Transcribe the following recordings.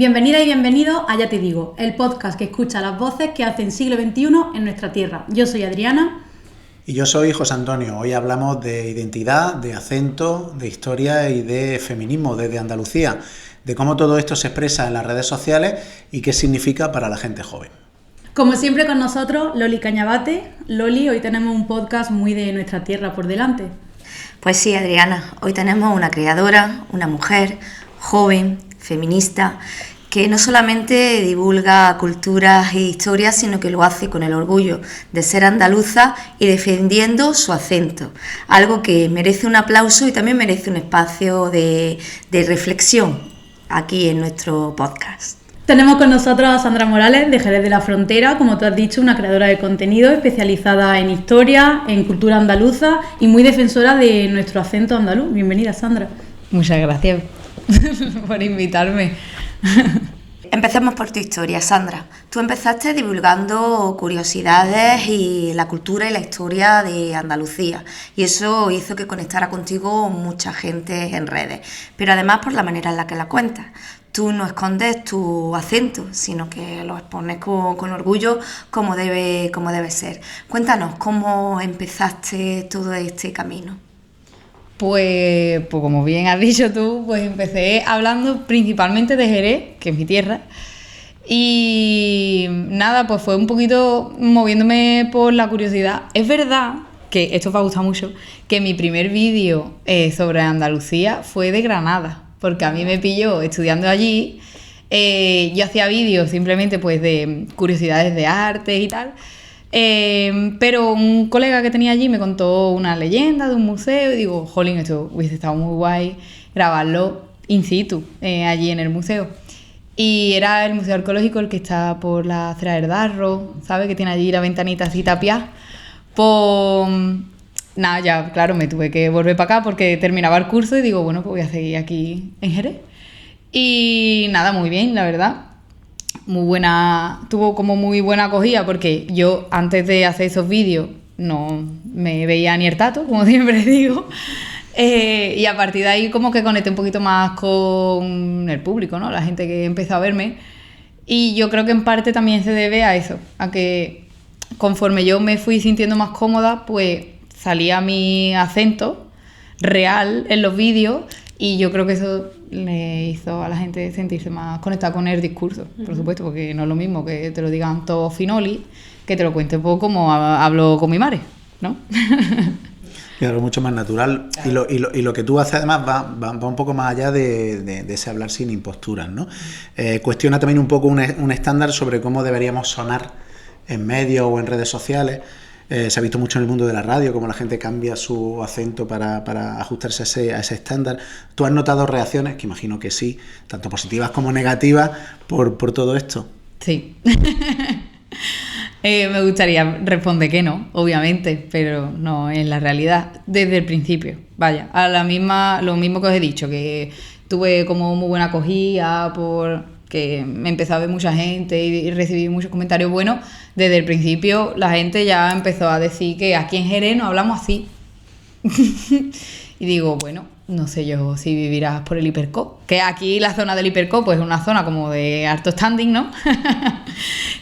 Bienvenida y bienvenido a Ya Te Digo, el podcast que escucha las voces que hacen siglo XXI en nuestra tierra. Yo soy Adriana. Y yo soy José Antonio. Hoy hablamos de identidad, de acento, de historia y de feminismo desde Andalucía, de cómo todo esto se expresa en las redes sociales y qué significa para la gente joven. Como siempre con nosotros, Loli Cañabate. Loli, hoy tenemos un podcast muy de nuestra tierra por delante. Pues sí, Adriana, hoy tenemos una creadora, una mujer joven, feminista, que no solamente divulga culturas e historias, sino que lo hace con el orgullo de ser andaluza y defendiendo su acento, algo que merece un aplauso y también merece un espacio de reflexión aquí en nuestro podcast. Tenemos con nosotros a Sandra Morales, de Jerez de la Frontera, como tú has dicho, una creadora de contenido especializada en historia, en cultura andaluza y muy defensora de nuestro acento andaluz. Bienvenida, Sandra. Muchas gracias por invitarme. Empecemos por tu historia, Sandra. Tú empezaste divulgando curiosidades y la cultura y la historia de Andalucía, y eso hizo que conectara contigo mucha gente en redes, pero además por la manera en la que la cuentas. Tú no escondes tu acento, sino que lo expones con orgullo como debe ser. Cuéntanos, ¿cómo empezaste todo este camino? Pues como bien has dicho tú, pues empecé hablando principalmente de Jerez, que es mi tierra, y nada, pues fue un poquito moviéndome por la curiosidad. Es verdad que esto os va a gustar mucho, que mi primer vídeo sobre Andalucía fue de Granada, porque a mí me pilló estudiando allí. Yo hacía vídeos simplemente pues de curiosidades de arte y tal. Pero un colega que tenía allí me contó una leyenda de un museo y digo, jolín, esto hubiese estado muy guay grabarlo in situ, allí en el museo. Y era el Museo Arqueológico, el que está por la Acera del Darro, ¿sabes? Que tiene allí la ventanita así tapiada. Pues nada, ya claro, me tuve que volver para acá porque terminaba el curso y digo, bueno, pues voy a seguir aquí en Jerez. Y nada, muy bien, la verdad. Muy buena, tuvo como muy buena acogida porque yo antes de hacer esos vídeos no me veía ni el tato, como siempre digo, y a partir de ahí como que conecté un poquito más con el público, ¿no? La gente que empezó a verme, y yo creo que en parte también se debe a eso, a que conforme yo me fui sintiendo más cómoda, pues salía mi acento real en los vídeos. Y yo creo que eso le hizo a la gente sentirse más conectada con el discurso, por supuesto, porque no es lo mismo que te lo digan todos finoli, que te lo cuente un poco como hablo con mi madre, ¿no? Claro, mucho más natural. Claro. Y lo que tú haces además va un poco más allá de ese hablar sin imposturas, ¿no? Cuestiona también un poco un estándar sobre cómo deberíamos sonar en medios o en redes sociales. Se ha visto mucho en el mundo de la radio, cómo la gente cambia su acento para ajustarse a ese estándar. ¿Tú has notado reacciones, que imagino que sí, tanto positivas como negativas, por todo esto? Sí. Me gustaría responder que no, obviamente, pero no es la realidad desde el principio. Vaya, lo mismo que os he dicho, que tuve como muy buena acogida porque me empezó a ver mucha gente y recibí muchos comentarios buenos. Desde el principio la gente ya empezó a decir que aquí en Jerez no hablamos así. Y digo, bueno, no sé yo si vivirás por el Hipercó, que aquí la zona del Hipercó pues es una zona como de alto standing, ¿no?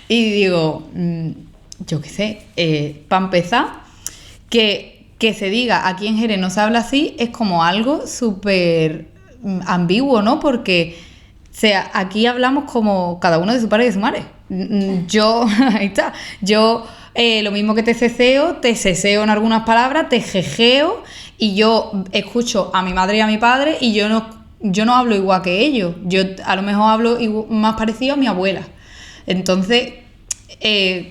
Y digo, yo qué sé, para empezar, que se diga aquí en Jerez no se habla así es como algo súper ambiguo, ¿no? Porque aquí hablamos como cada uno de su padre y de su madre. Yo, ahí está, yo lo mismo que te ceseo en algunas palabras, te jejeo, y yo escucho a mi madre y a mi padre y yo no hablo igual que ellos. Yo a lo mejor hablo más parecido a mi abuela. Entonces,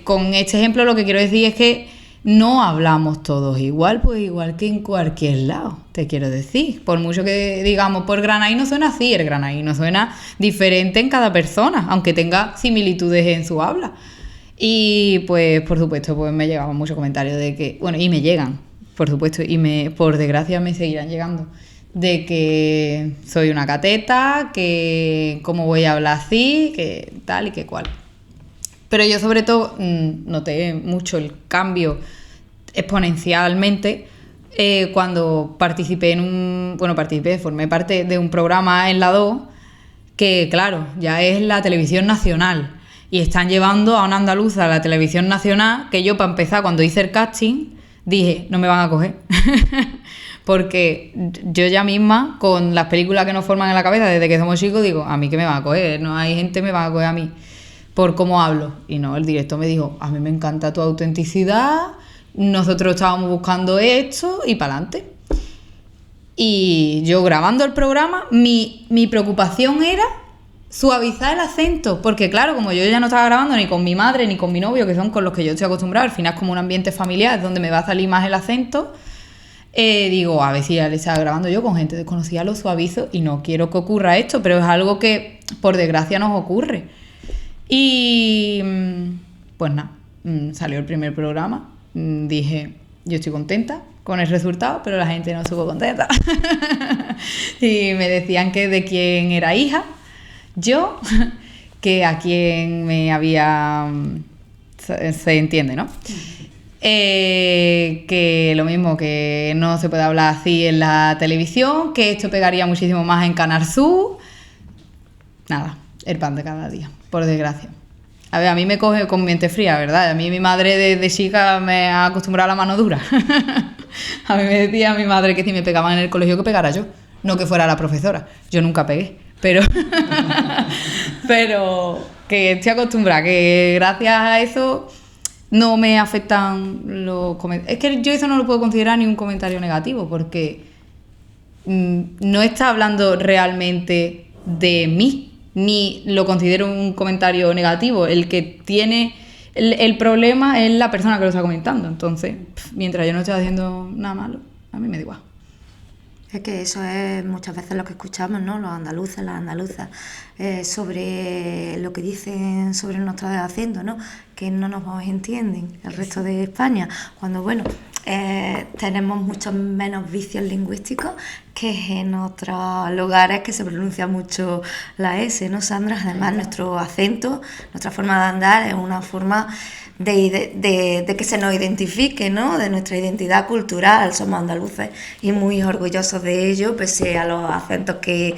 con este ejemplo lo que quiero decir es que no hablamos todos igual, pues igual que en cualquier lado, te quiero decir. Por mucho que digamos, por granaíno suena así, el granaíno suena diferente en cada persona, aunque tenga similitudes en su habla. Y pues, por supuesto, pues me llegaban muchos comentarios de que, bueno, y me llegan, por supuesto, y por desgracia me seguirán llegando, de que soy una cateta, que cómo voy a hablar así, que tal y que cual. Pero yo sobre todo noté mucho el cambio exponencialmente cuando formé parte de un programa en la 2 que claro, ya es la televisión nacional y están llevando a una andaluza a la televisión nacional, que yo para empezar cuando hice el casting dije, no me van a coger. Porque yo ya misma, con las películas que nos forman en la cabeza desde que somos chicos, digo, a mí que me van a coger, no hay gente me va a coger a mí por cómo hablo. Y no, el director me dijo, a mí me encanta tu autenticidad, nosotros estábamos buscando esto y para adelante. Y yo grabando el programa, mi preocupación era suavizar el acento, porque claro, como yo ya no estaba grabando ni con mi madre ni con mi novio, que son con los que yo estoy acostumbrada, al final es como un ambiente familiar, es donde me va a salir más el acento, digo, a ver si ya le estaba grabando yo con gente desconocida, lo suavizo y no quiero que ocurra esto, pero es algo que por desgracia nos ocurre. Y pues nada, salió el primer programa, dije, yo estoy contenta con el resultado, pero la gente no estuvo contenta. Y me decían que de quién era hija, yo, que a quién me había... se entiende, ¿no? Que lo mismo, que no se puede hablar así en la televisión, que esto pegaría muchísimo más en Canal Sur. Nada, el pan de cada día, por desgracia. A ver, a mí me coge con mente fría, ¿verdad? A mí mi madre desde chica me ha acostumbrado a la mano dura. A mí me decía mi madre que si me pegaban en el colegio que pegara yo, no que fuera la profesora. Yo nunca pegué, pero que estoy acostumbrada, que gracias a eso no me afectan los comentarios. Es que yo eso no lo puedo considerar ni un comentario negativo, porque no está hablando realmente de mí, ni lo considero un comentario negativo. El que tiene el problema es la persona que lo está comentando. Entonces, mientras yo no esté haciendo nada malo, a mí me da igual. Es que eso es muchas veces lo que escuchamos, ¿no? Los andaluces, las andaluzas, sobre lo que dicen sobre nuestro acento, ¿no? Que no nos entienden el resto de España, cuando, bueno, tenemos muchos menos vicios lingüísticos que en otros lugares que se pronuncia mucho la S, ¿no, Sandra? Además, nuestro acento, nuestra forma de andar es una forma de que se nos identifique, ¿no? De nuestra identidad cultural. Somos andaluces y muy orgullosos de ello, pese a los acentos que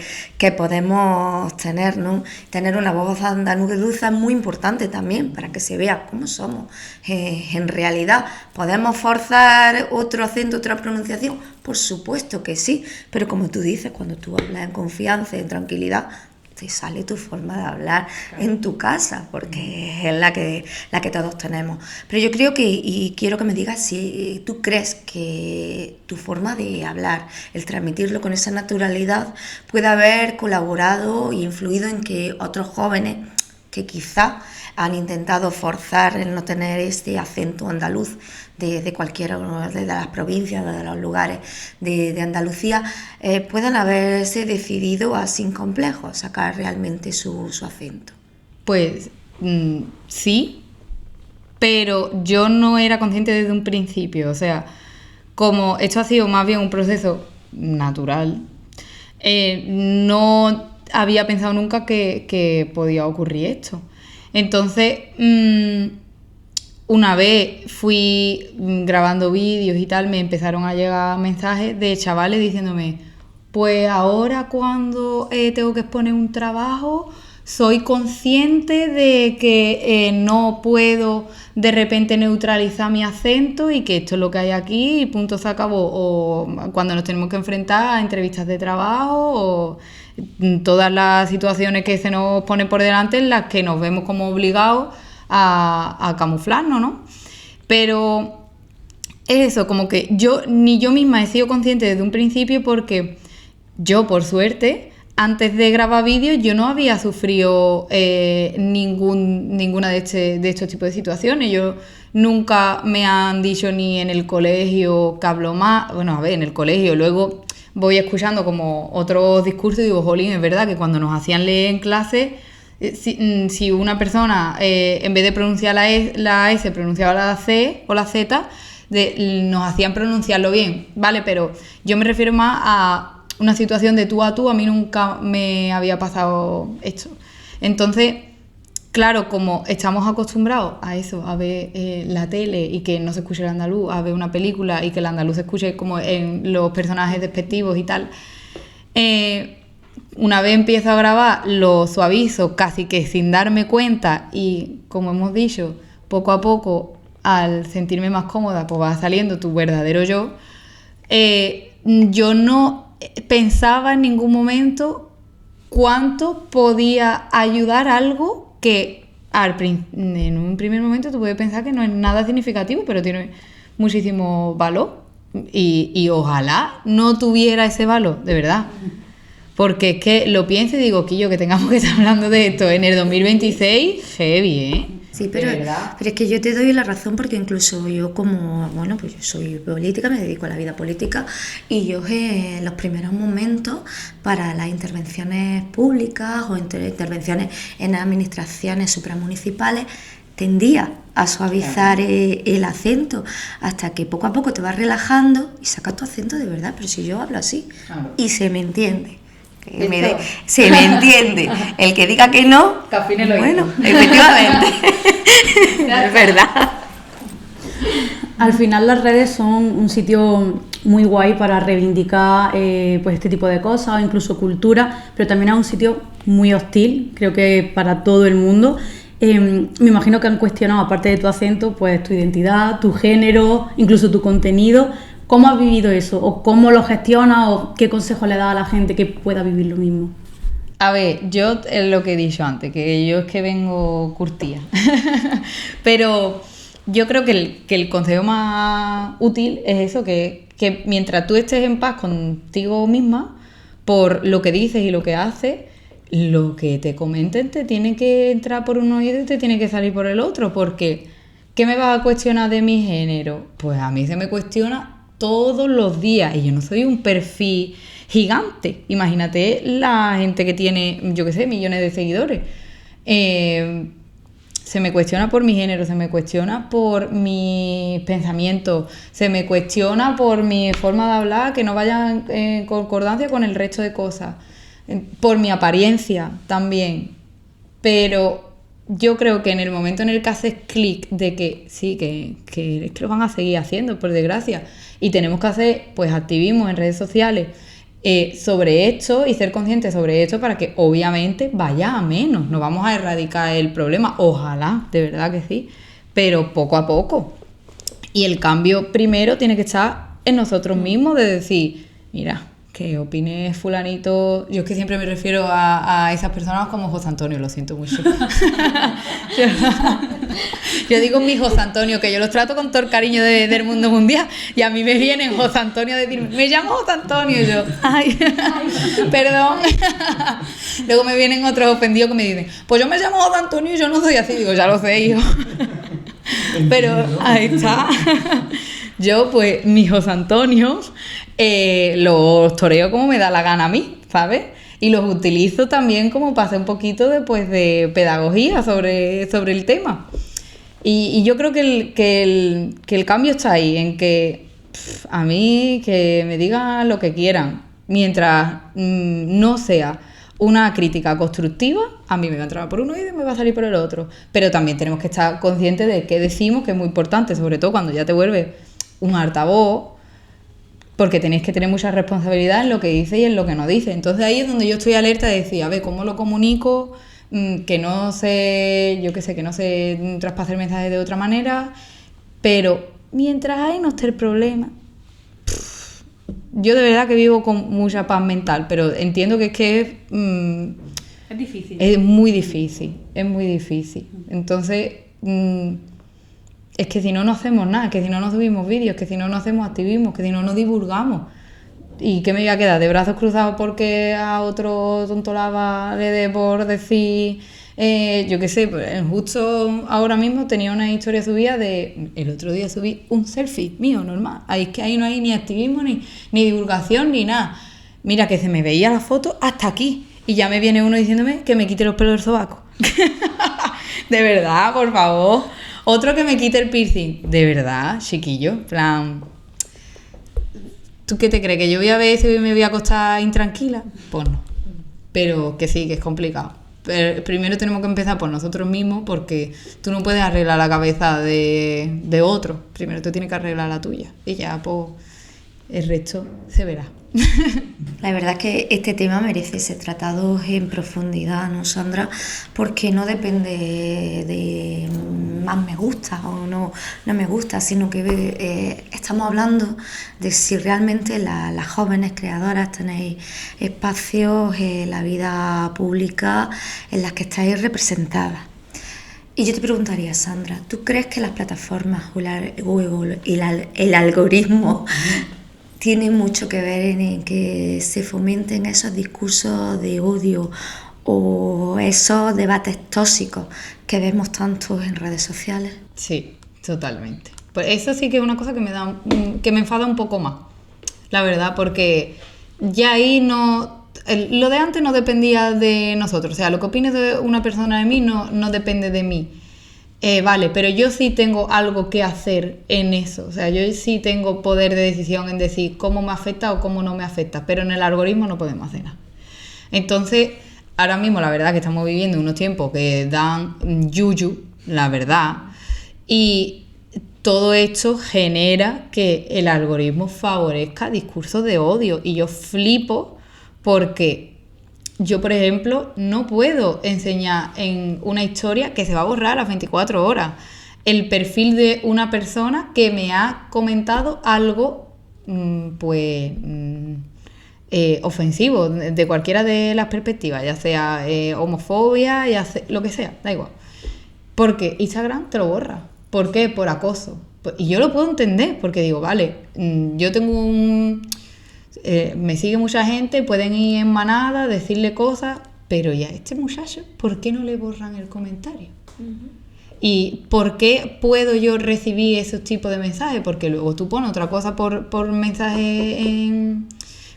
podemos tener, ¿no? Tener una voz andaluza es muy importante también para que se vea cómo somos. En realidad, ¿podemos forzar otro acento, otra pronunciación? Por supuesto que sí, pero como tú dices, cuando tú hablas en confianza, en tranquilidad, te sale tu forma de hablar en tu casa, porque es la que todos tenemos. Pero yo creo que, y quiero que me digas si tú crees que tu forma de hablar, el transmitirlo con esa naturalidad, puede haber colaborado e influido en que otros jóvenes que quizá han intentado forzar el no tener este acento andaluz de cualquiera de las provincias, de los lugares de Andalucía, puedan haberse decidido a sin complejos sacar realmente su acento. Pues sí, pero yo no era consciente desde un principio. O sea, como esto ha sido más bien un proceso natural, no había pensado nunca que podía ocurrir esto. Entonces, una vez fui grabando vídeos y tal, me empezaron a llegar mensajes de chavales diciéndome, pues ahora cuando tengo que exponer un trabajo, soy consciente de que no puedo de repente neutralizar mi acento y que esto es lo que hay aquí y punto, se acabó. O cuando nos tenemos que enfrentar a entrevistas de trabajo o todas las situaciones que se nos ponen por delante en las que nos vemos como obligados a camuflarnos, ¿no? Pero es eso, como que ni yo misma he sido consciente desde un principio, porque yo, por suerte, antes de grabar vídeos, yo no había sufrido ninguna de estos tipos de situaciones. Yo nunca me han dicho ni en el colegio que hablo más. Bueno, a ver, en el colegio luego voy escuchando como otros discursos y digo, jolín, es verdad que cuando nos hacían leer en clase, si una persona en vez de pronunciar la S pronunciaba la C o la Z, nos hacían pronunciarlo bien, ¿vale? Pero yo me refiero más a una situación de tú a tú. A mí nunca me había pasado esto. Entonces, claro, como estamos acostumbrados a eso, a ver la tele y que no se escuche el andaluz, a ver una película y que el andaluz se escuche como en los personajes despectivos y tal, una vez empiezo a grabar, lo suavizo casi que sin darme cuenta y, como hemos dicho, poco a poco, al sentirme más cómoda, pues va saliendo tu verdadero yo. Yo no pensaba en ningún momento cuánto podía ayudar algo que en un primer momento tú puedes pensar que no es nada significativo, pero tiene muchísimo valor. Y ojalá no tuviera ese valor, de verdad. Porque es que lo pienso y digo, Quillo, que tengamos que estar hablando de esto en el 2026, heavy, ¿eh? Sí, pero es que yo te doy la razón porque incluso yo como, bueno, pues yo soy política, me dedico a la vida política y yo en los primeros momentos para las intervenciones públicas o intervenciones en administraciones supramunicipales tendía a suavizar el acento hasta que poco a poco te vas relajando y sacas tu acento de verdad, pero si yo hablo así y se me entiende. Se me entiende. El que diga que no, bueno, efectivamente. Es verdad. Al final las redes son un sitio muy guay para reivindicar pues este tipo de cosas o incluso cultura, pero también es un sitio muy hostil, creo que para todo el mundo. Me imagino que han cuestionado, aparte de tu acento, pues tu identidad, tu género, incluso tu contenido. ¿Cómo has vivido eso? ¿O cómo lo gestionas? ¿O qué consejo le das a la gente que pueda vivir lo mismo? A ver, yo es lo que he dicho antes, que yo es que vengo curtida. Pero yo creo que el consejo más útil es eso, que mientras tú estés en paz contigo misma, por lo que dices y lo que haces, lo que te comenten te tiene que entrar por un oído y te tiene que salir por el otro, porque ¿qué me vas a cuestionar de mi género? Pues a mí se me cuestiona todos los días y yo no soy un perfil gigante. Imagínate la gente que tiene, yo qué sé, millones de seguidores. Se me cuestiona por mi género, se me cuestiona por mis pensamientos, se me cuestiona por mi forma de hablar que no vaya en concordancia con el resto de cosas, por mi apariencia también. Pero yo creo que en el momento en el que haces clic de que sí, que lo van a seguir haciendo, por desgracia, y tenemos que hacer pues activismo en redes sociales sobre esto y ser conscientes sobre esto para que obviamente vaya a menos. No vamos a erradicar el problema, ojalá, de verdad que sí, pero poco a poco. Y el cambio primero tiene que estar en nosotros mismos, de decir, mira, que opine fulanito. Yo es que siempre me refiero a esas personas como José Antonio, lo siento mucho. Yo digo mi José Antonio, que yo los trato con todo el cariño del mundo mundial, y a mí me vienen José Antonio a decirme, me llamo José Antonio, y yo, ay, perdón. Luego me vienen otros ofendidos que me dicen, pues yo me llamo José Antonio y yo no soy así. Digo, ya lo sé, hijo. Pero ahí está. Yo, pues, mi José Antonio los toreo como me da la gana a mí, ¿sabes? Y los utilizo también como para hacer un poquito de pedagogía sobre el tema. Y yo creo que el cambio está ahí, en que a mí que me digan lo que quieran, mientras no sea una crítica constructiva, a mí me va a entrar por uno y me va a salir por el otro. Pero también tenemos que estar conscientes de qué decimos, que es muy importante, sobre todo cuando ya te vuelves un altavoz, porque tenéis que tener mucha responsabilidad en lo que dice y en lo que no dice. Entonces ahí es donde yo estoy alerta de decir, a ver, ¿cómo lo comunico? Que no sé, yo qué sé, que no sé traspasar el mensaje de otra manera, pero mientras ahí no esté el problema, yo de verdad que vivo con mucha paz mental, pero entiendo que es difícil. Es muy difícil, es muy difícil. Entonces, es que si no, no hacemos nada, que si no, no subimos vídeos, que si no, no hacemos activismo, que si no, no divulgamos. ¿Y qué me voy a quedar? ¿De brazos cruzados porque a otro tontolaba le dé por decir, yo qué sé, pues justo ahora mismo tenía una historia subida el otro día subí un selfie mío, normal. Ahí es que ahí no hay ni activismo, ni divulgación, ni nada. Mira, que se me veía la foto hasta aquí. Y ya me viene uno diciéndome que me quite los pelos del sobaco. De verdad, por favor. Otro que me quite el piercing. De verdad, chiquillo. Plan, ¿tú qué te crees? ¿Que yo voy a ver si me voy a acostar intranquila? Pues no. Pero que sí, que es complicado. Pero primero tenemos que empezar por nosotros mismos, porque tú no puedes arreglar la cabeza de otro. Primero tú tienes que arreglar la tuya. Y ya, pues, el resto se verá. La verdad es que este tema merece ser tratado en profundidad, ¿no, Sandra? Porque no depende de más me gusta o no me gusta, sino que estamos hablando de si realmente las jóvenes creadoras tenéis espacios en la vida pública en las que estáis representadas. Y yo te preguntaría, Sandra, ¿tú crees que las plataformas o el algoritmo tiene mucho que ver en que se fomenten esos discursos de odio o esos debates tóxicos que vemos tanto en redes sociales? Sí, totalmente. Pues eso sí que es una cosa que me enfada un poco más, la verdad, porque ya ahí lo de antes no dependía de nosotros. O sea, lo que opine de una persona de mí no depende de mí. Vale, pero yo sí tengo algo que hacer en eso. O sea, yo sí tengo poder de decisión en decir cómo me afecta o cómo no me afecta. Pero en el algoritmo no podemos hacer nada. Entonces, ahora mismo la verdad que estamos viviendo unos tiempos que dan yuyu, la verdad. Y todo esto genera que el algoritmo favorezca discursos de odio. Y yo flipo porque yo, por ejemplo, no puedo enseñar en una historia que se va a borrar a las 24 horas el perfil de una persona que me ha comentado algo ofensivo de cualquiera de las perspectivas, ya sea homofobia, ya sea lo que sea, da igual. Porque Instagram te lo borra. ¿Por qué? Por acoso. Y yo lo puedo entender, porque digo, vale, yo tengo me sigue mucha gente, pueden ir en manada, decirle cosas, pero ya este muchacho, ¿por qué no le borran el comentario? ¿Y por qué puedo yo recibir esos tipos de mensajes? Porque luego tú pones otra cosa por mensaje en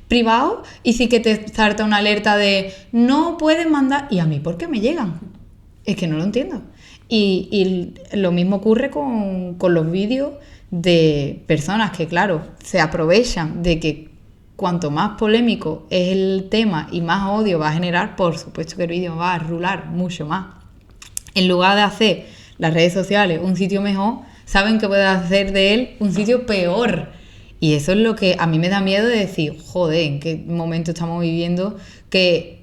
privado y sí que te salta una alerta de no puedes mandar, y a mí ¿por qué me llegan? Es que no lo entiendo. Y lo mismo ocurre con los vídeos de personas que, claro, se aprovechan de que cuanto más polémico es el tema y más odio va a generar, por supuesto que el vídeo va a rular mucho más. En lugar de hacer las redes sociales un sitio mejor, saben que pueden hacer de él un sitio peor. Y eso es lo que a mí me da miedo de decir, joder, ¿en qué momento estamos viviendo que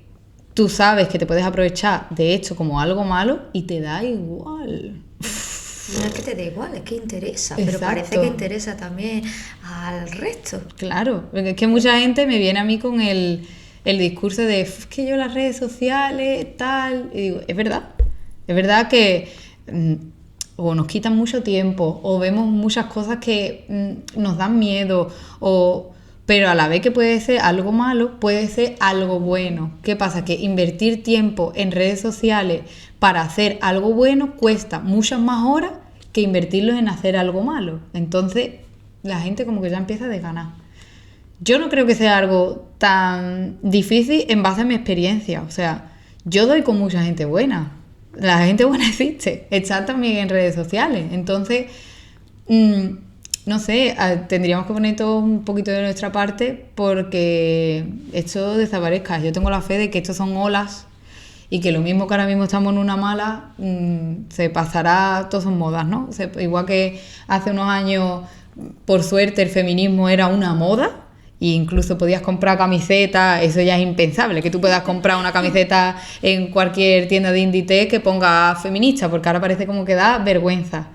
tú sabes que te puedes aprovechar de esto como algo malo y te da igual? No es que te da igual, es que interesa. Exacto. Pero parece que interesa también al resto. Claro, es que mucha gente me viene a mí con el discurso de es que yo las redes sociales, tal, y digo, es verdad que o nos quitan mucho tiempo, o vemos muchas cosas que nos dan miedo, pero a la vez que puede ser algo malo, puede ser algo bueno. ¿Qué pasa? Que invertir tiempo en redes sociales para hacer algo bueno cuesta muchas más horas que invertirlos en hacer algo malo. Entonces, la gente como que ya empieza a desganar. Yo no creo que sea algo tan difícil en base a mi experiencia. O sea, yo doy con mucha gente buena. La gente buena existe. Está también en redes sociales. Entonces, no sé, tendríamos que poner todo un poquito de nuestra parte porque esto desaparezca. Yo tengo la fe de que estos son olas y que lo mismo que ahora mismo estamos en una mala, se pasará, todo son modas, ¿no? O sea, igual que hace unos años, por suerte, el feminismo era una moda e incluso podías comprar camisetas, eso ya es impensable, que tú puedas comprar una camiseta en cualquier tienda de Inditex que ponga feminista, porque ahora parece como que da vergüenza.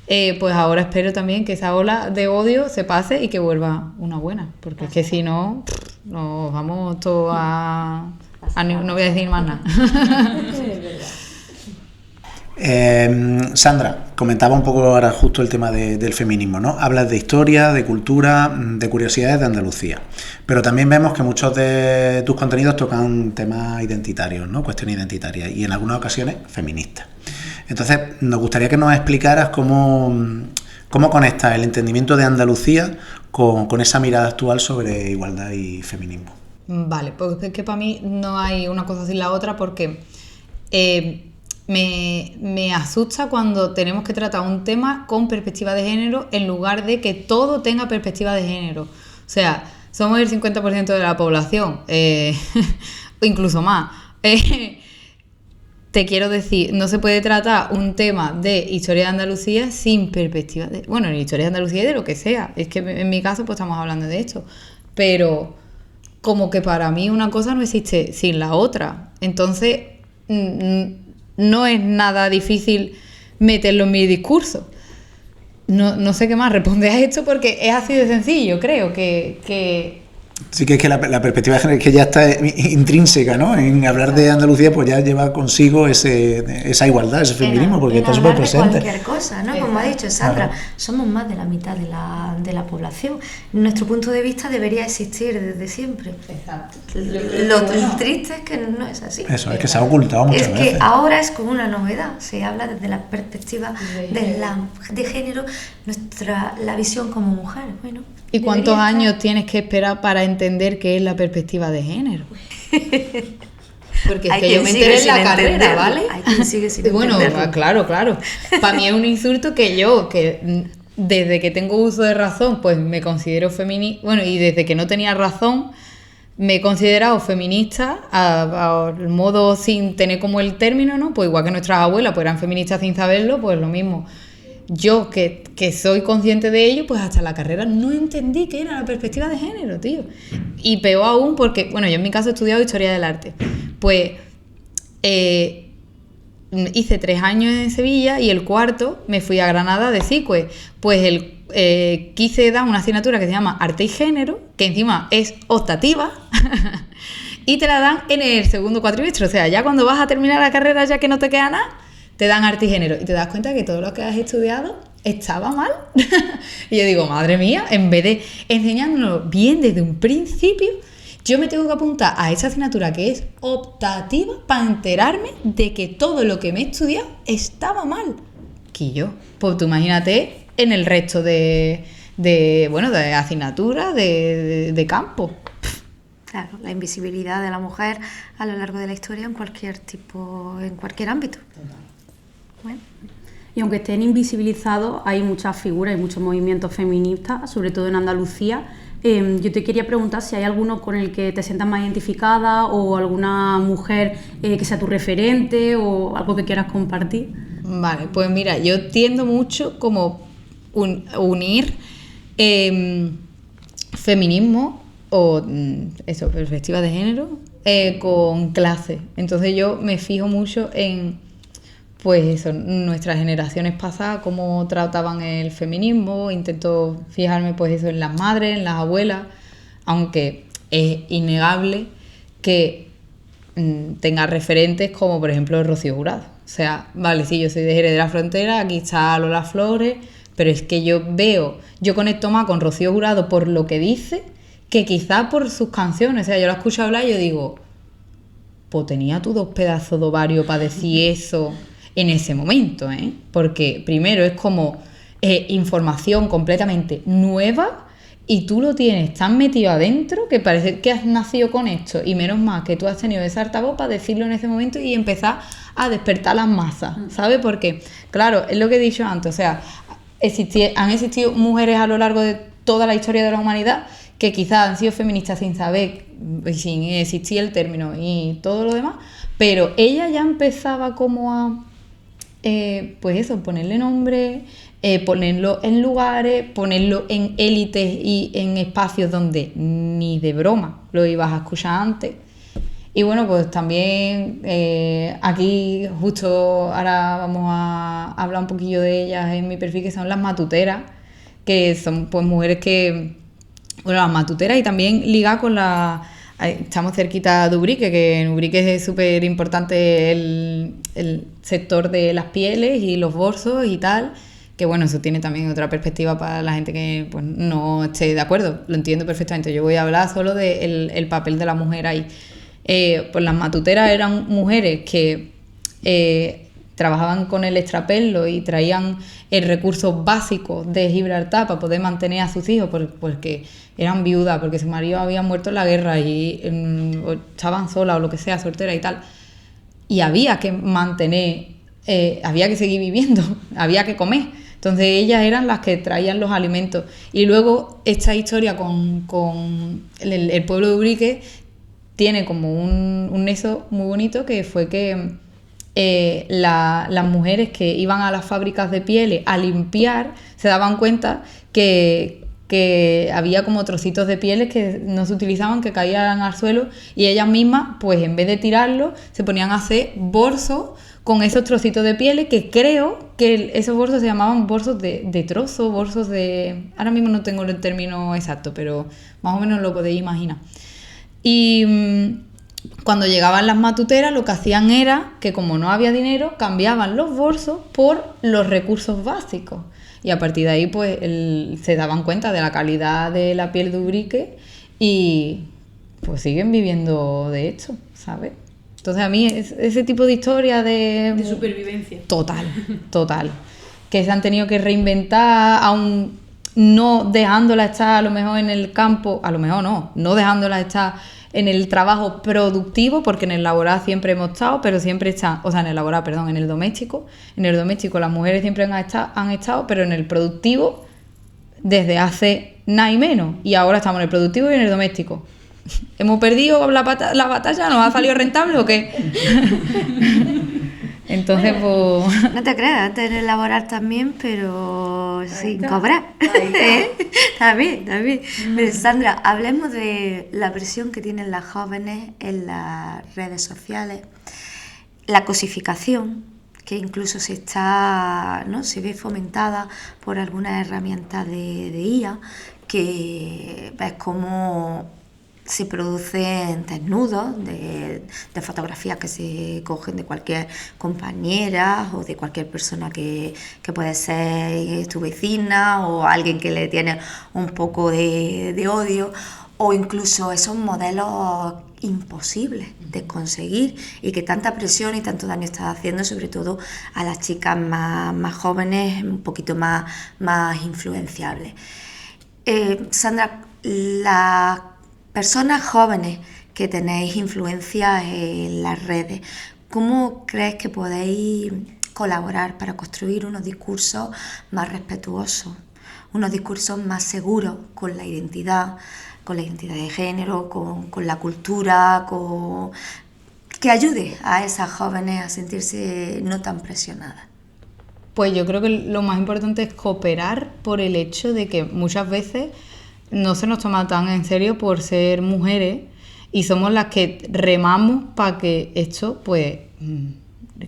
Pues ahora espero también que esa ola de odio se pase y que vuelva una buena, porque es que si no, nos vamos todos no voy a decir más nada. Sandra, comentaba un poco ahora justo el tema del feminismo, ¿no? Hablas de historia, de cultura, de curiosidades de Andalucía, pero también vemos que muchos de tus contenidos tocan temas identitarios, ¿no? Cuestiones identitarias y en algunas ocasiones feministas. Entonces, nos gustaría que nos explicaras cómo conectas el entendimiento de Andalucía con esa mirada actual sobre igualdad y feminismo. Vale, pues es que para mí no hay una cosa sin la otra porque me asusta cuando tenemos que tratar un tema con perspectiva de género en lugar de que todo tenga perspectiva de género. O sea, somos el 50% de la población, o incluso más. Te quiero decir, no se puede tratar un tema de historia de Andalucía sin perspectiva de... Bueno, en historia de Andalucía y de lo que sea. Es que en mi caso pues estamos hablando de esto. Pero como que para mí una cosa no existe sin la otra. Entonces, no es nada difícil meterlo en mi discurso. No sé qué más responder a esto porque es así de sencillo, creo que Sí, que es que la perspectiva de género es que ya está intrínseca, ¿no? En hablar de Andalucía, pues ya lleva consigo esa igualdad, ese feminismo, porque está súper presente. Cualquier cosa, ¿no? Como ha dicho Sandra, somos más de la mitad de la población. Nuestro punto de vista debería existir desde siempre. Exacto. Lo triste es que no es así. Eso, es que se ha ocultado muchas veces. Es que ahora es como una novedad. Se habla desde la perspectiva de género, la visión como mujer. Bueno, ¿y cuántos años tienes que esperar para entender qué es la perspectiva de género? Porque es que yo me enteré en la carrera, ¿vale? Hay quien sigue sin bueno, entenderlo. claro. Para mí es un insulto que desde que tengo uso de razón, pues me considero feminista. Bueno, y desde que no tenía razón, me he considerado feminista al modo sin tener como el término, ¿no? Pues igual que nuestras abuelas pues eran feministas sin saberlo, pues lo mismo. Yo, que soy consciente de ello, pues hasta la carrera no entendí qué era la perspectiva de género, tío. Y peor aún porque, bueno, yo en mi caso he estudiado Historia del Arte. Pues hice 3 años en Sevilla y el cuarto me fui a Granada de CICUE. Pues quise dar una asignatura que se llama Arte y Género, que encima es optativa, y te la dan en el segundo cuatrimestre. O sea, ya cuando vas a terminar la carrera, ya que no te queda nada, te dan arte y género y te das cuenta que todo lo que has estudiado estaba mal. Y yo digo, madre mía, en vez de enseñárnoslo bien desde un principio, yo me tengo que apuntar a esa asignatura que es optativa para enterarme de que todo lo que me he estudiado estaba mal. Quillo, pues tú imagínate en el resto de asignaturas de campo. Claro, la invisibilidad de la mujer a lo largo de la historia en cualquier ámbito. Bueno. Y aunque estén invisibilizados, hay muchas figuras y muchos movimientos feministas, sobre todo en Andalucía. Yo te quería preguntar si hay alguno con el que te sientas más identificada o alguna mujer que sea tu referente o algo que quieras compartir. Vale, pues mira, yo tiendo mucho como unir feminismo o perspectiva de género con clase. Entonces yo me fijo mucho en pues eso, nuestras generaciones pasadas, cómo trataban el feminismo. Intento fijarme pues eso en las madres, en las abuelas, aunque es innegable que tenga referentes como por ejemplo Rocío Jurado. O sea, vale, sí, yo soy de Jerez de la Frontera, aquí está Lola Flores, pero es que yo conecto más con Rocío Jurado por lo que dice que quizá por sus canciones. O sea, yo la escucho hablar y yo digo, pues tenía tú 2 pedazos de ovario para decir eso en ese momento, ¿eh? Porque primero es como información completamente nueva y tú lo tienes tan metido adentro que parece que has nacido con esto, y menos mal que tú has tenido ese altavoz para decirlo en ese momento y empezar a despertar las masas, ¿sabes? Porque, claro, es lo que he dicho antes, o sea, han existido mujeres a lo largo de toda la historia de la humanidad que quizás han sido feministas sin saber, sin existir el término y todo lo demás, pero ella ya empezaba como a pues eso, ponerle nombre, ponerlo en lugares, ponerlo en élites y en espacios donde ni de broma lo ibas a escuchar antes. Y bueno, pues también aquí justo ahora vamos a hablar un poquillo de ellas en mi perfil, que son las matuteras, que son pues mujeres que, bueno, las matuteras y también ligadas con estamos cerquita de Ubrique, que en Ubrique es súper importante el sector de las pieles y los bolsos y tal, que bueno, eso tiene también otra perspectiva para la gente que pues no esté de acuerdo, lo entiendo perfectamente. Yo voy a hablar solo del papel de la mujer ahí. Pues las matuteras eran mujeres que trabajaban con el extrapelo y traían recursos básicos de Gibraltar para poder mantener a sus hijos, porque eran viudas, porque su marido había muerto en la guerra y estaban solas o lo que sea, solteras y tal. Y había que mantener, había que seguir viviendo, había que comer. Entonces ellas eran las que traían los alimentos. Y luego esta historia con el pueblo de Ubrique tiene como un nexo muy bonito, que fue que las mujeres que iban a las fábricas de pieles a limpiar se daban cuenta que que había como trocitos de pieles que no se utilizaban, que caían al suelo, y ellas mismas, pues en vez de tirarlos, se ponían a hacer bolsos con esos trocitos de pieles, que creo que esos bolsos se llamaban bolsos de trozo, bolsos de... Ahora mismo no tengo el término exacto, pero más o menos lo podéis imaginar. Y cuando llegaban las matuteras, lo que hacían era que, como no había dinero, cambiaban los bolsos por los recursos básicos. Y a partir de ahí, pues, se daban cuenta de la calidad de la piel de ubrique y, pues, siguen viviendo de esto, ¿sabes? Entonces, a mí ese tipo de historia De supervivencia. Total. Que se han tenido que reinventar, aún no dejándola estar a lo mejor en el campo, a lo mejor no dejándola estar en el trabajo productivo, porque en el laboral siempre hemos estado, pero siempre están, o sea, en el laboral, perdón, en el doméstico. En el doméstico las mujeres siempre han estado, pero en el productivo desde hace nada y menos. Y ahora estamos en el productivo y en el doméstico. ¿Hemos perdido la batalla? ¿Nos ha salido rentable o qué? Entonces, pues... No te creas, antes en el laboral también, pero sin cobrar. También. Pero Sandra, hablemos de la presión que tienen las jóvenes en las redes sociales, la cosificación, que incluso se ve fomentada por algunas herramientas de IA, que ves cómo se producen desnudos de fotografías que se cogen de cualquier compañera o de cualquier persona que puede ser tu vecina o alguien que le tiene un poco de odio, o incluso esos modelos imposibles de conseguir y que tanta presión y tanto daño está haciendo, sobre todo a las chicas más jóvenes, un poquito más influenciables. Sandra, las personas jóvenes que tenéis influencia en las redes, ¿cómo crees que podéis colaborar para construir unos discursos más respetuosos, unos discursos más seguros con la identidad de género, con la cultura, que ayude a esas jóvenes a sentirse no tan presionadas? Pues yo creo que lo más importante es cooperar, por el hecho de que muchas veces no se nos toma tan en serio por ser mujeres y somos las que remamos para que esto, pues,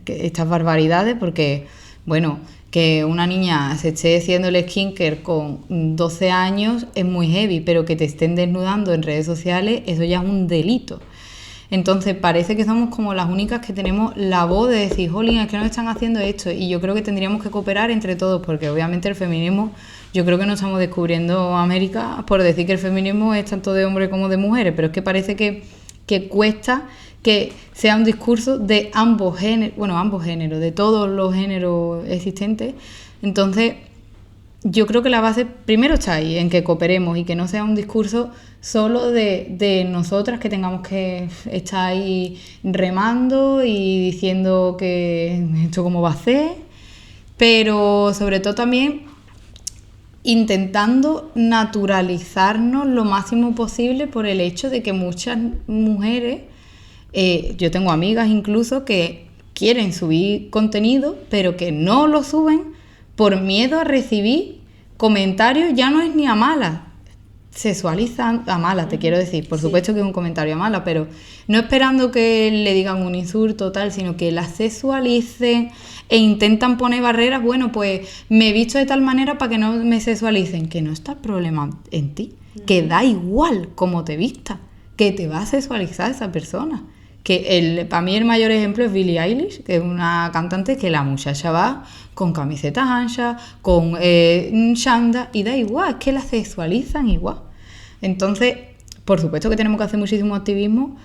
que estas barbaridades, porque, bueno, que una niña se esté haciendo el skincare con 12 años es muy heavy, pero que te estén desnudando en redes sociales, eso ya es un delito. Entonces parece que somos como las únicas que tenemos la voz de decir, jolín, es que nos están haciendo esto, y yo creo que tendríamos que cooperar entre todos, porque obviamente el feminismo, yo creo que no estamos descubriendo América por decir que el feminismo es tanto de hombres como de mujeres, pero es que parece que cuesta que sea un discurso de ambos géneros, de todos los géneros existentes. Entonces yo creo que la base primero está ahí, en que cooperemos y que no sea un discurso solo de nosotras, que tengamos que estar ahí remando y diciendo que esto cómo va a ser, pero sobre todo también intentando naturalizarnos lo máximo posible, por el hecho de que muchas mujeres, yo tengo amigas incluso que quieren subir contenido, pero que no lo suben por miedo a recibir comentarios, ya no es ni a malas, sexualizan a malas, te quiero decir, por supuesto que es un comentario a malas, pero no esperando que le digan un insulto tal, sino que la sexualicen e intentan poner barreras. Bueno, pues me he visto de tal manera para que no me sexualicen, que no está el problema en ti, que da igual cómo te vistas, que te va a sexualizar esa persona. Que para mí el mayor ejemplo es Billie Eilish, que es una cantante que la muchacha va con camisetas anchas, con chanda, y da igual, es que la sexualizan igual. Entonces, por supuesto que tenemos que hacer muchísimo activismo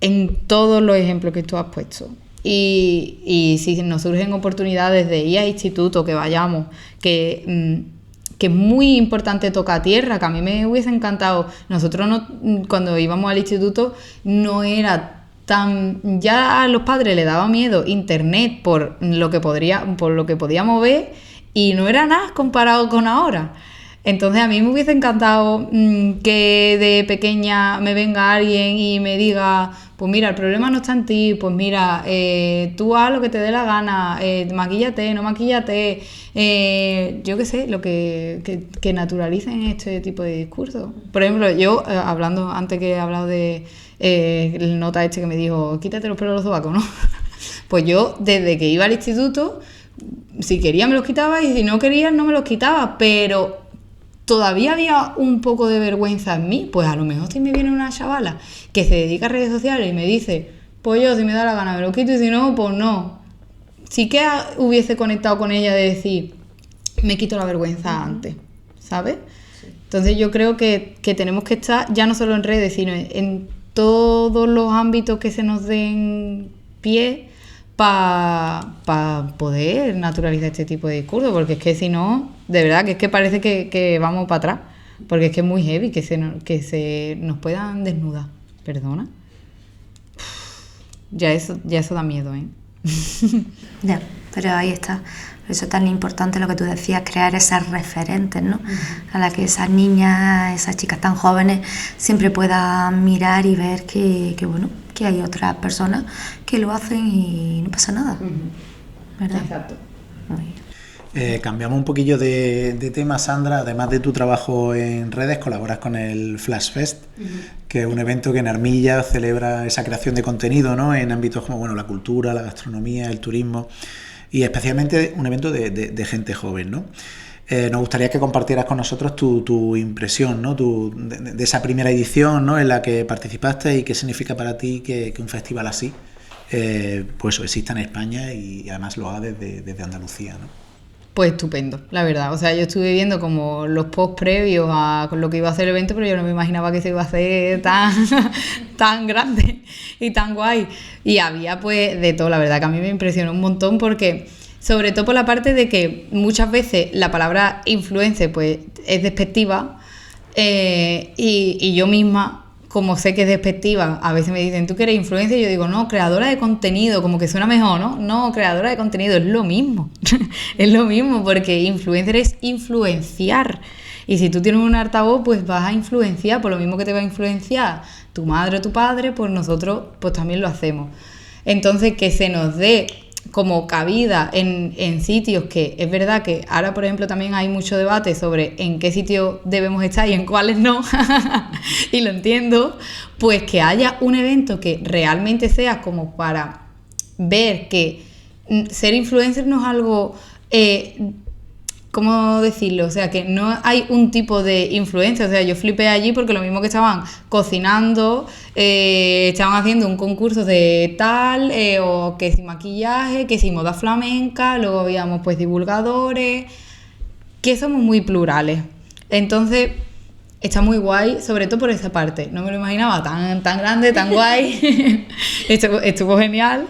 en todos los ejemplos que tú has puesto. Y si nos surgen oportunidades de ir a instituto, que vayamos, que es muy importante tocar tierra, que a mí me hubiese encantado. Nosotros cuando íbamos al instituto no era tan... Ya a los padres les daba miedo internet por lo que podíamos ver, y no era nada comparado con ahora. Entonces a mí me hubiese encantado que de pequeña me venga alguien y me diga, pues mira, el problema no está en ti, pues mira, tú haz lo que te dé la gana, maquíllate, no maquíllate, yo qué sé, lo que naturalicen este tipo de discursos. Por ejemplo, yo, hablando, antes que he hablado de el nota este que me dijo, quítate los pelos de los sobacos, ¿no? Pues yo, desde que iba al instituto, si quería me los quitaba y si no quería no me los quitaba, pero todavía había un poco de vergüenza en mí. Pues a lo mejor si me viene una chavala que se dedica a redes sociales y me dice, pues yo si me da la gana me lo quito y si no, pues no. Sí que hubiese conectado con ella de decir, me quito la vergüenza antes, ¿sabes? Sí. Entonces yo creo que tenemos que estar ya no solo en redes, sino en todos los ámbitos que se nos den pie para poder naturalizar este tipo de discurso, porque es que si no, de verdad que es que parece que vamos para atrás, porque es que es muy heavy que se nos puedan desnudar. ¿Perdona? Ya eso da miedo, ¿eh? Ya, pero ahí está. Por eso es tan importante lo que tú decías, crear esas referentes, ¿no? A la que esas niñas, esas chicas tan jóvenes siempre puedan mirar y ver que bueno, que hay otras personas que lo hacen y no pasa nada, ¿verdad? Exacto. Cambiamos un poquillo de tema, Sandra. Además de tu trabajo en redes, colaboras con el Flash Fest, que es un evento que en Armilla celebra esa creación de contenido, ¿no? En ámbitos como la cultura, la gastronomía, el turismo, y especialmente un evento de gente joven, ¿no? Nos gustaría que compartieras con nosotros tu impresión, ¿no? De esa primera edición, ¿no? En la que participaste, y qué significa para ti que un festival así pues exista en España y además lo haga desde Andalucía, ¿no? Pues estupendo, la verdad. O sea, yo estuve viendo como los posts previos a lo que iba a hacer el evento, pero yo no me imaginaba que se iba a hacer tan grande y tan guay. Y había pues de todo, la verdad que a mí me impresionó un montón, porque sobre todo por la parte de que muchas veces la palabra influencer pues es despectiva, y yo misma, como sé que es despectiva, a veces me dicen, ¿tú que eres influencer? Y yo digo, no, creadora de contenido, como que suena mejor, ¿no? No, creadora de contenido, es lo mismo. Es lo mismo, porque influencer es influenciar. Y si tú tienes un altavoz, pues vas a influenciar, por lo mismo que te va a influenciar tu madre o tu padre, pues nosotros pues también lo hacemos. Entonces, que se nos dé como cabida en sitios que es verdad que ahora, por ejemplo, también hay mucho debate sobre en qué sitio debemos estar y en cuáles no, y lo entiendo, pues que haya un evento que realmente sea como para ver que ser influencer no es algo... ¿cómo decirlo? O sea, que no hay un tipo de influencia. O sea, yo flipé allí porque lo mismo que estaban cocinando, estaban haciendo un concurso de tal, o que si maquillaje, que si moda flamenca, luego habíamos pues divulgadores, que somos muy plurales. Entonces, está muy guay, sobre todo por esa parte. No me lo imaginaba tan grande, tan guay. Estuvo genial.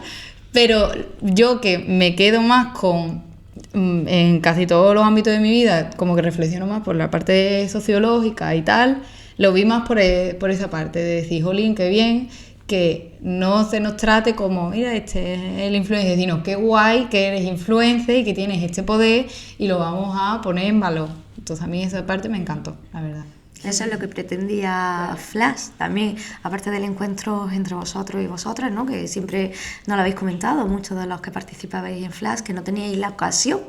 Pero yo que me quedo más con... en casi todos los ámbitos de mi vida, como que reflexiono más por la parte sociológica y tal, lo vi más por esa parte, de decir, jolín, qué bien, que no se nos trate como, mira, este es el influencer, sino qué guay que eres influencer y que tienes este poder y lo vamos a poner en valor. Entonces a mí esa parte me encantó, la verdad. Eso es lo que pretendía Flash también, aparte del encuentro entre vosotros y vosotras, ¿no? Que siempre nos lo habéis comentado, muchos de los que participabais en Flash, que no teníais la ocasión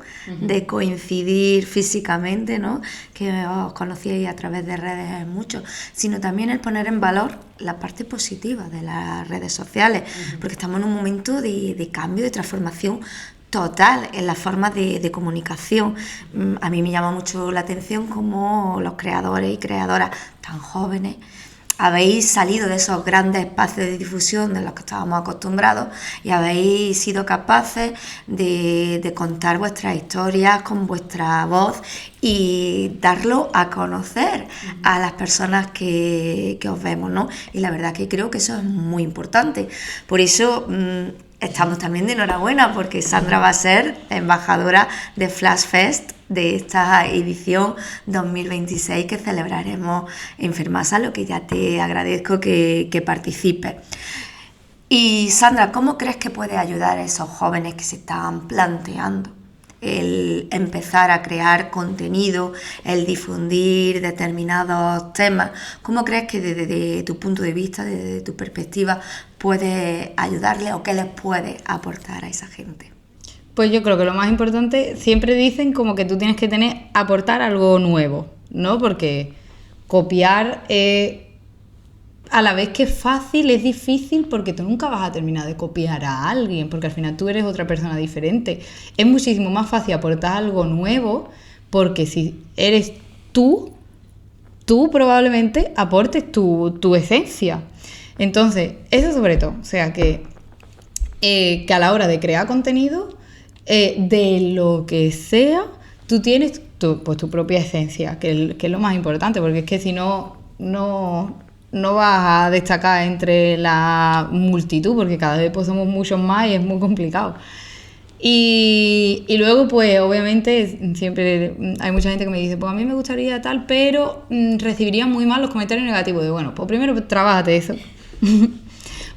de coincidir físicamente, ¿no? Que os conocíais a través de redes mucho, sino también el poner en valor la parte positiva de las redes sociales, porque estamos en un momento de cambio, de transformación total en la forma de comunicación. A mí me llama mucho la atención cómo los creadores y creadoras tan jóvenes habéis salido de esos grandes espacios de difusión de los que estábamos acostumbrados y habéis sido capaces de contar vuestras historias con vuestra voz y darlo a conocer a las personas que os vemos, ¿no? Y la verdad que creo que eso es muy importante. Por eso... estamos también de enhorabuena porque Sandra va a ser embajadora de Flash Fest de esta edición 2026 que celebraremos en Fermasa, lo que ya te agradezco que participes. Y Sandra, ¿cómo crees que puede ayudar a esos jóvenes que se están planteando el empezar a crear contenido, el difundir determinados temas. ¿Cómo crees que desde tu punto de vista, desde tu perspectiva, puedes ayudarles o qué les puedes aportar a esa gente? Pues yo creo que lo más importante, siempre dicen como que tú tienes que aportar algo nuevo, ¿no? Porque copiar a la vez que es fácil, es difícil, porque tú nunca vas a terminar de copiar a alguien, porque al final tú eres otra persona diferente. Es muchísimo más fácil aportar algo nuevo, porque si eres tú probablemente aportes tu esencia. Entonces, eso sobre todo, o sea, que a la hora de crear contenido, de lo que sea, tú tienes tu propia esencia, que es lo más importante, porque es que si no vas a destacar entre la multitud, porque cada vez pues somos muchos más y es muy complicado. Y luego, pues obviamente siempre hay mucha gente que me dice, pues a mí me gustaría tal, pero recibiría muy mal los comentarios negativos. De bueno, pues primero trabájate eso,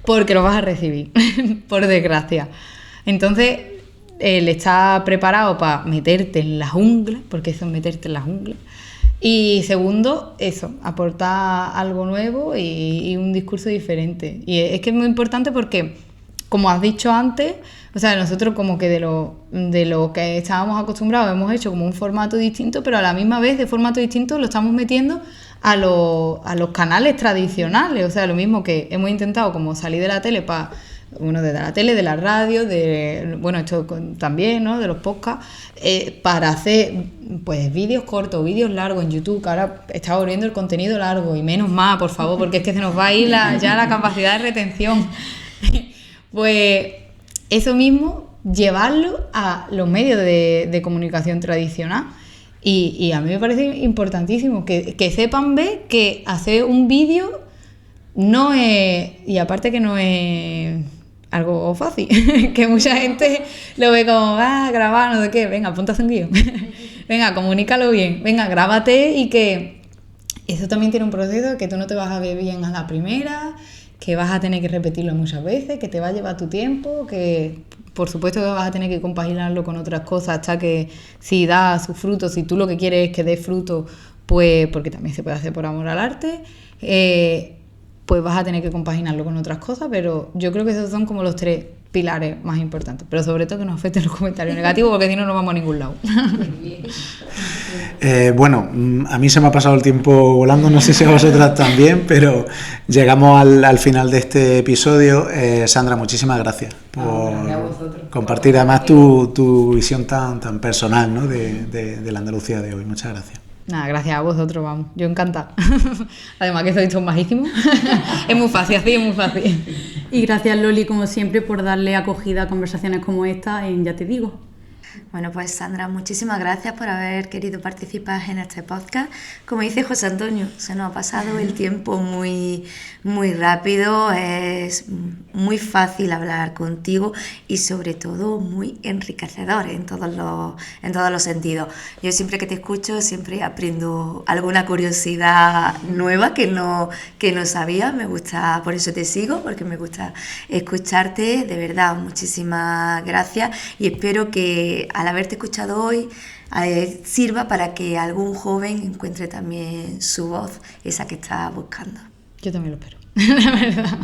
porque lo vas a recibir, por desgracia. Entonces, el estar preparado para meterte en la jungla, porque eso es meterte en la jungla. Y segundo, eso, aportar algo nuevo y un discurso diferente. Y es que es muy importante porque, como has dicho antes, o sea, nosotros como que de lo que estábamos acostumbrados hemos hecho como un formato distinto, pero a la misma vez de formato distinto lo estamos metiendo a los canales tradicionales. O sea, lo mismo que hemos intentado como salir de la tele de la tele, de la radio, esto también, ¿no? De los podcasts, para hacer pues vídeos cortos, vídeos largos en YouTube, que ahora está volviendo el contenido largo, y menos más, por favor, porque es que se nos va a ir ya la capacidad de retención. Pues eso mismo, llevarlo a los medios de comunicación tradicional. Y a mí me parece importantísimo que sepan ver que hacer un vídeo no es, y aparte que no es algo fácil, que mucha gente lo ve como, grabar, no sé qué, venga, ponte a hacer un guión, venga, comunícalo bien, venga, grábate, y que eso también tiene un proceso, que tú no te vas a ver bien a la primera, que vas a tener que repetirlo muchas veces, que te va a llevar tu tiempo, que por supuesto que vas a tener que compaginarlo con otras cosas hasta que si da sus frutos, si tú lo que quieres es que dé fruto, pues porque también se puede hacer por amor al arte, pues vas a tener que compaginarlo con otras cosas, pero yo creo que esos son como los 3 pilares más importantes, pero sobre todo que nos afecten los comentarios negativos, porque si no, no vamos a ningún lado. Bueno, a mí se me ha pasado el tiempo volando, no sé si a vosotras también, pero llegamos al final de este episodio. Sandra, muchísimas gracias por compartir además tu visión tan personal, ¿no? de la Andalucía de hoy. Muchas gracias. Nada, gracias a vosotros, vamos. Yo encantada. Además que sois todos majísimos. Es muy fácil, así es muy fácil. Y gracias, Loli, como siempre, por darle acogida a conversaciones como esta en Ya Te Digo. Bueno, pues Sandra, muchísimas gracias por haber querido participar en este podcast. Como dice José Antonio, se nos ha pasado el tiempo muy, muy rápido, es muy fácil hablar contigo y sobre todo muy enriquecedor en todos los sentidos. Yo siempre que te escucho siempre aprendo alguna curiosidad nueva que no sabía, me gusta, por eso te sigo, porque me gusta escucharte, de verdad, muchísimas gracias y espero que al haberte escuchado hoy sirva para que algún joven encuentre también su voz, esa que está buscando. Yo también lo espero, la verdad.